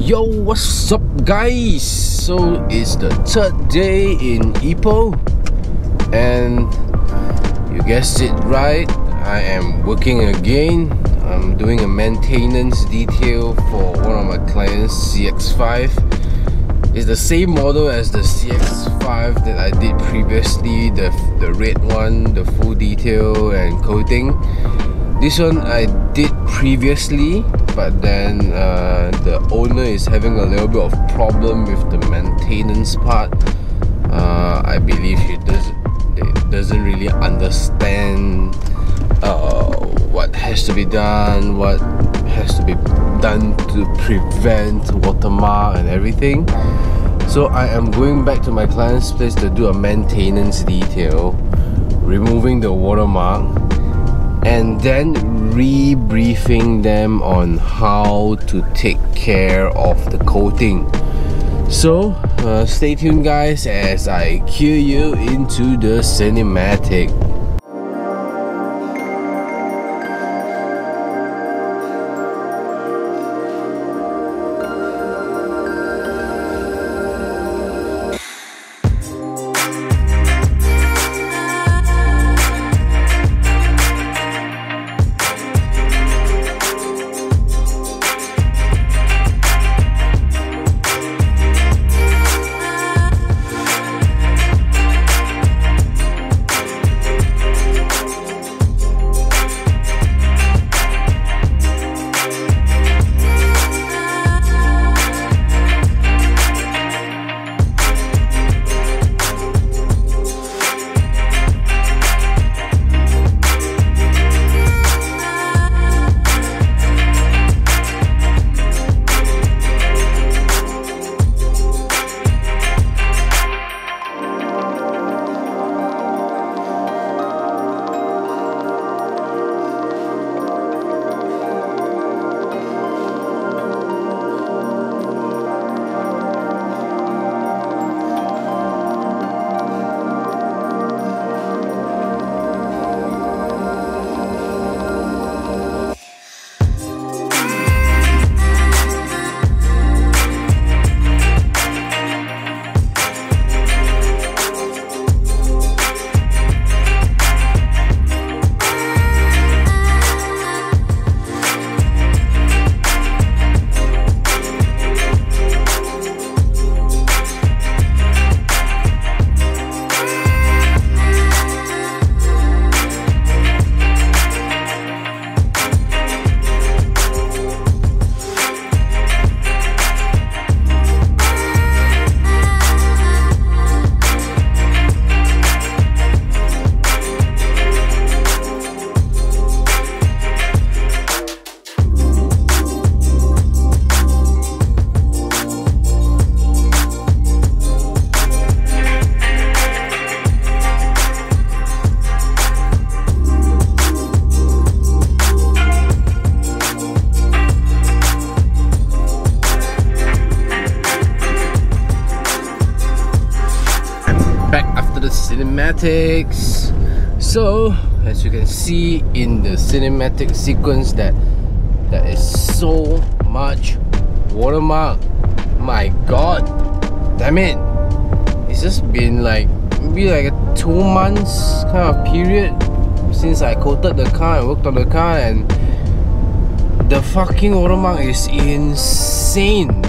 Yo, what's up guys? So it's the third day in Ipoh and you guessed it right, I am working again. I'm doing a maintenance detail for one of my clients, CX-5. It's the same model as the CX-5 that I did previously, the red one, the full detail and coating. This one I did previously, but then the owner is having a little bit of problem with the maintenance part. I believe he doesn't really understand what has to be done, what has to be done to prevent watermark and everything. So I am going back to my client's place to do a maintenance detail, removing the watermark, and then rebriefing them on how to take care of the coating. So stay tuned guys as I cue you into the cinematic. Cinematics. So as you can see in the cinematic sequence that there is so much watermark. My god, damn it, it's just been like maybe like a 2 months kind of period since I coated the car and worked on the car, and the fucking watermark is insane.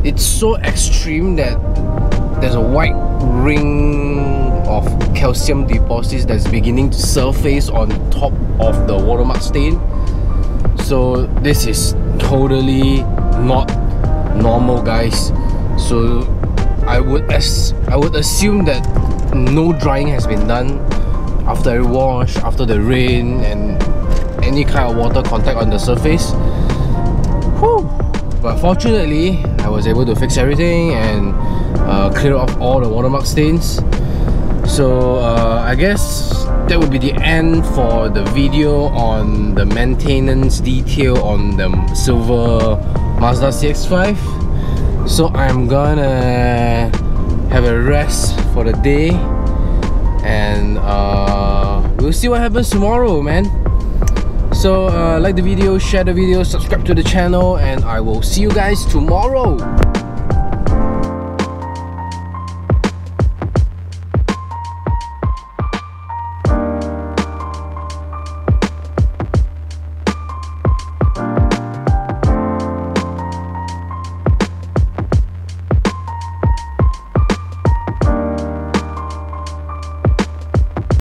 It's so extreme that there's a white ring of calcium deposits that's beginning to surface on top of the watermark stain. So this is totally not normal guys. So I would assume that no drying has been done after every wash, after the rain and any kind of water contact on the surface. Whew. But fortunately I was able to fix everything and clear off all the watermark stains. So I guess that would be the end for the video on the maintenance detail on the silver Mazda CX-5. So I'm gonna have a rest for the day and we'll see what happens tomorrow, man. So like the video, share the video, subscribe to the channel, and I will see you guys tomorrow.